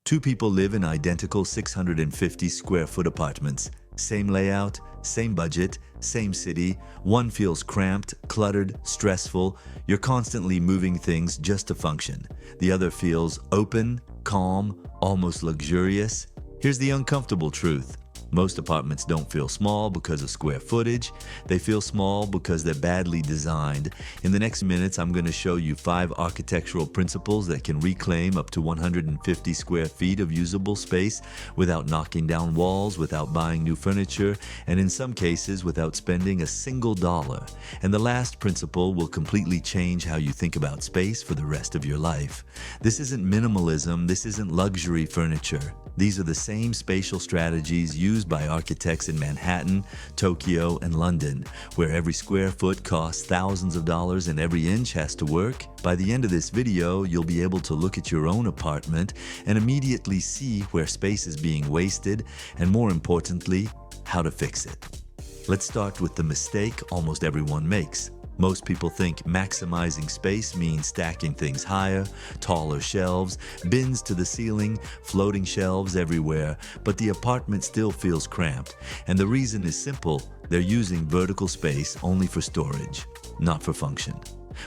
Two people live in identical 650 square foot apartments. Same layout, same budget, same city. One feels cramped, cluttered, stressful. You're constantly moving things just to function. The other feels open, calm, almost luxurious. Here's the uncomfortable truth. Most apartments don't feel small because of square footage. They feel small because they're badly designed. In the next minutes, I'm going to show you 5 architectural principles that can reclaim up to 150 square feet of usable space without knocking down walls, without buying new furniture, and in some cases, without spending a single dollar. And the last principle will completely change how you think about space for the rest of your life. This isn't minimalism. This isn't luxury furniture. These are the same spatial strategies used by architects in Manhattan, Tokyo, and London, where every square foot costs thousands of dollars and every inch has to work. By the end of this video, you'll be able to look at your own apartment and immediately see where space is being wasted, and more importantly, how to fix it. Let's start with the mistake almost everyone makes. Most people think maximizing space means stacking things higher, taller shelves, bins to the ceiling, floating shelves everywhere, but the apartment still feels cramped. And the reason is simple: they're using vertical space only for storage, not for function.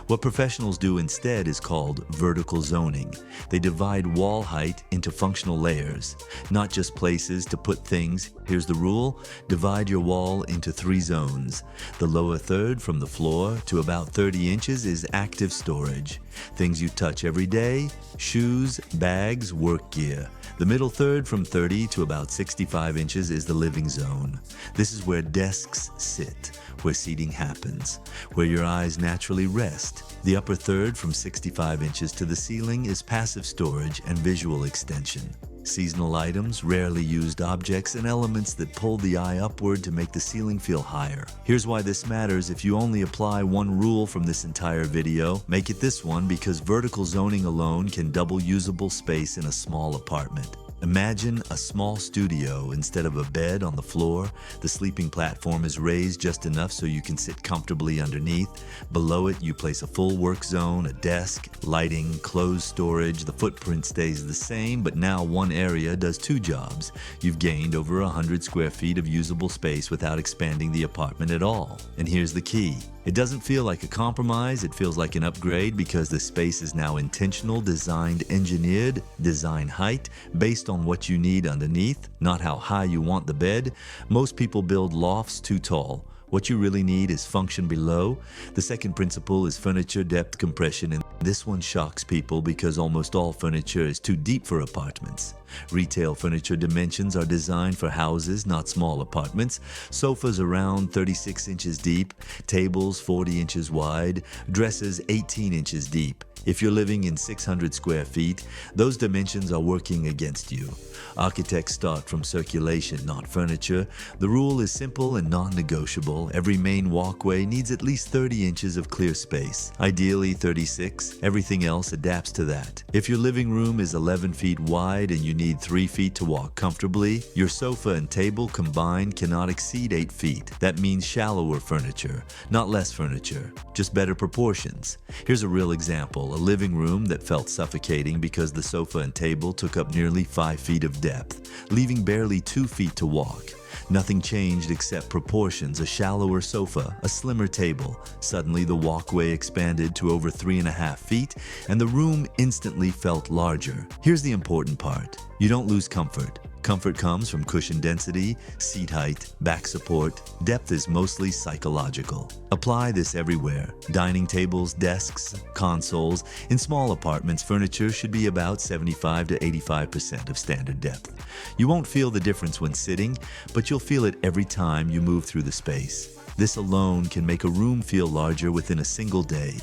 What professionals do instead is called vertical zoning. They divide wall height into functional layers, not just places to put things. Here's the rule: divide your wall into 3 zones. The lower third from the floor to about 30 inches is active storage. Things you touch every day: shoes, bags, work gear. The middle third from 30 to about 65 inches is the living zone. This is where desks sit, where seating happens, where your eyes naturally rest. The upper third from 65 inches to the ceiling is passive storage and visual extension. Seasonal items, rarely used objects, and elements that pull the eye upward to make the ceiling feel higher. Here's why this matters. If you only apply one rule from this entire video, make it this one, because vertical zoning alone can double usable space in a small apartment. Imagine a small studio. Instead of a bed on the floor, the sleeping platform is raised just enough so you can sit comfortably underneath. Below it, you place a full work zone, a desk, lighting, clothes storage. The footprint stays the same, but now one area does 2 jobs. You've gained over 100 square feet of usable space without expanding the apartment at all. And here's the key. It doesn't feel like a compromise, it feels like an upgrade, because the space is now intentional, designed, engineered, design height, based on what you need underneath, not how high you want the bed. Most people build lofts too tall. What you really need is function below. The second principle is furniture depth compression, and this one shocks people because almost all furniture is too deep for apartments. Retail furniture dimensions are designed for houses, not small apartments. Sofas around 36 inches deep, tables 40 inches wide, dressers 18 inches deep. If you're living in 600 square feet, those dimensions are working against you. Architects start from circulation, not furniture. The rule is simple and non-negotiable. Every main walkway needs at least 30 inches of clear space, ideally 36. Everything else adapts to that. If your living room is 11 feet wide and you need 3 feet to walk comfortably, your sofa and table combined cannot exceed 8 feet. That means shallower furniture, not less furniture, just better proportions. Here's a real example: a living room that felt suffocating because the sofa and table took up nearly 5 feet of depth, leaving barely 2 feet to walk. Nothing changed except proportions: a shallower sofa, a slimmer table. Suddenly the walkway expanded to over 3.5 feet, and the room instantly felt larger. Here's the important part: you don't lose comfort. Comfort comes from cushion density, seat height, back support. Depth is mostly psychological. Apply this everywhere: dining tables, desks, consoles. In small apartments, furniture should be about 75 to 85% of standard depth. You won't feel the difference when sitting, but you'll feel it every time you move through the space. This alone can make a room feel larger within a single day.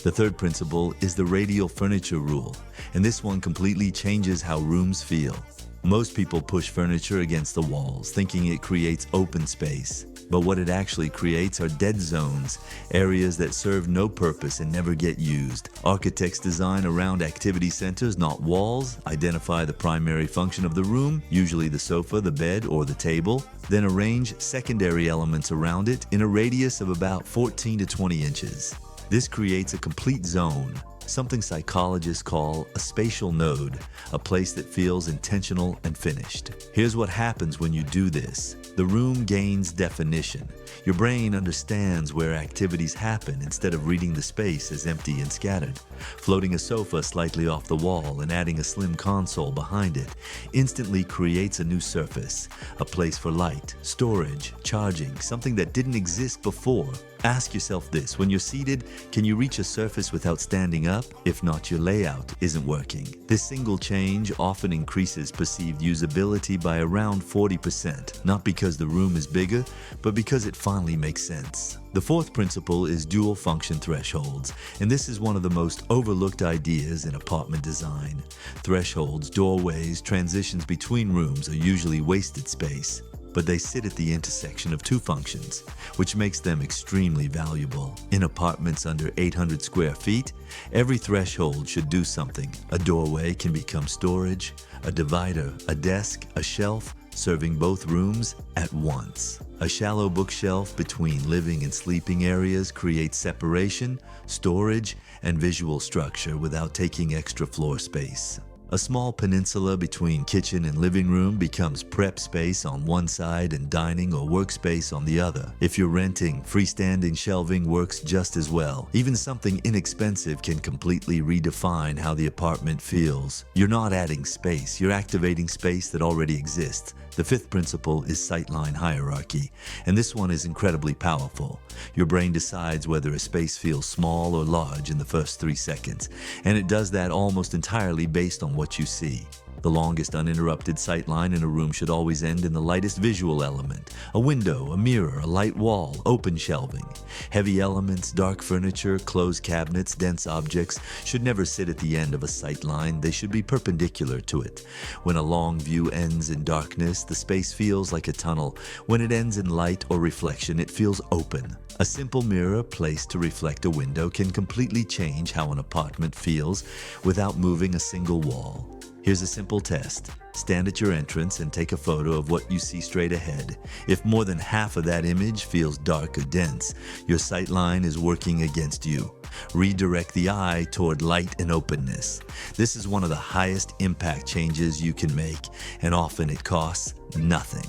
The third principle is the radial furniture rule, and this one completely changes how rooms feel. Most people push furniture against the walls, thinking it creates open space. But what it actually creates are dead zones, areas that serve no purpose and never get used. Architects design around activity centers, not walls. Identify the primary function of the room, usually the sofa, the bed, or the table. Then arrange secondary elements around it in a radius of about 14 to 20 inches. This creates a complete zone. something psychologists call a spatial node, a place that feels intentional and finished. Here's what happens when you do this. The room gains definition. Your brain understands where activities happen instead of reading the space as empty and scattered. Floating a sofa slightly off the wall and adding a slim console behind it instantly creates a new surface, a place for light, storage, charging, something that didn't exist before. Ask yourself this: when you're seated, can you reach a surface without standing up? If not, your layout isn't working. This single change often increases perceived usability by around 40%, not because the room is bigger, but because it finally makes sense. The fourth principle is dual function thresholds, and this is one of the most overlooked ideas in apartment design. Thresholds, doorways, transitions between rooms are usually wasted space, but they sit at the intersection of two functions, which makes them extremely valuable. In apartments under 800 square feet, every threshold should do something. A doorway can become storage, a divider, a desk, a shelf, serving both rooms at once. A shallow bookshelf between living and sleeping areas creates separation, storage, and visual structure without taking extra floor space. A small peninsula between kitchen and living room becomes prep space on one side and dining or workspace on the other. If you're renting, freestanding shelving works just as well. Even something inexpensive can completely redefine how the apartment feels. You're not adding space, you're activating space that already exists. The fifth principle is Sightline hierarchy, and this one is incredibly powerful. Your brain decides whether a space feels small or large in the first 3 seconds, and it does that almost entirely based on what you see. The longest uninterrupted sightline in a room should always end in the lightest visual element: a window, a mirror, a light wall, open shelving. Heavy elements, dark furniture, closed cabinets, dense objects should never sit at the end of a sightline. They should be perpendicular to it. When a long view ends in darkness, the space feels like a tunnel. When it ends in light or reflection, it feels open. A simple mirror placed to reflect a window can completely change how an apartment feels without moving a single wall. Here's a simple test. Stand at your entrance and take a photo of what you see straight ahead. If more than half of that image feels dark or dense, your sightline is working against you. Redirect the eye toward light and openness. This is one of the highest impact changes you can make, and often it costs nothing.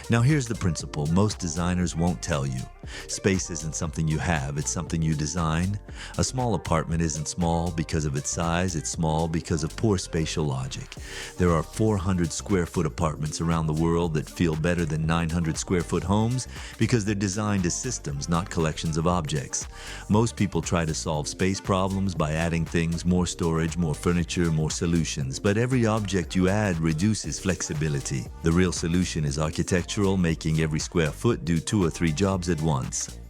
Now here's the principle most designers won't tell you. Space isn't something you have, it's something you design. A small apartment isn't small because of its size, it's small because of poor spatial logic. There are 400 square foot apartments around the world that feel better than 900 square foot homes because they're designed as systems, not collections of objects. Most people try to solve space problems by adding things: more storage, more furniture, more solutions. But every object you add reduces flexibility. The real solution is architectural, making every square foot do 2 or 3 jobs at once.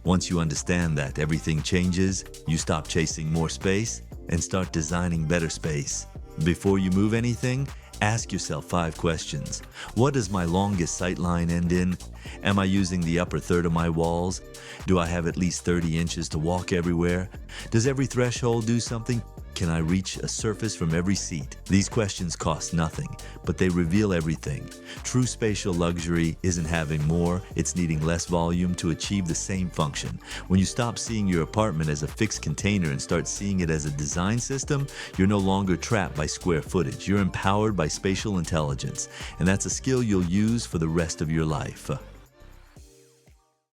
Once you understand that, everything changes. You stop chasing more space and start designing better space. Before you move anything, ask yourself 5 questions. What does my longest sightline end in? Am I using the upper third of my walls? Do I have at least 30 inches to walk everywhere? Does every threshold do something? Can I reach a surface from every seat? These questions cost nothing, but they reveal everything. True spatial luxury isn't having more, it's needing less volume to achieve the same function. When you stop seeing your apartment as a fixed container and start seeing it as a design system, you're no longer trapped by square footage. You're empowered by spatial intelligence, and that's a skill you'll use for the rest of your life.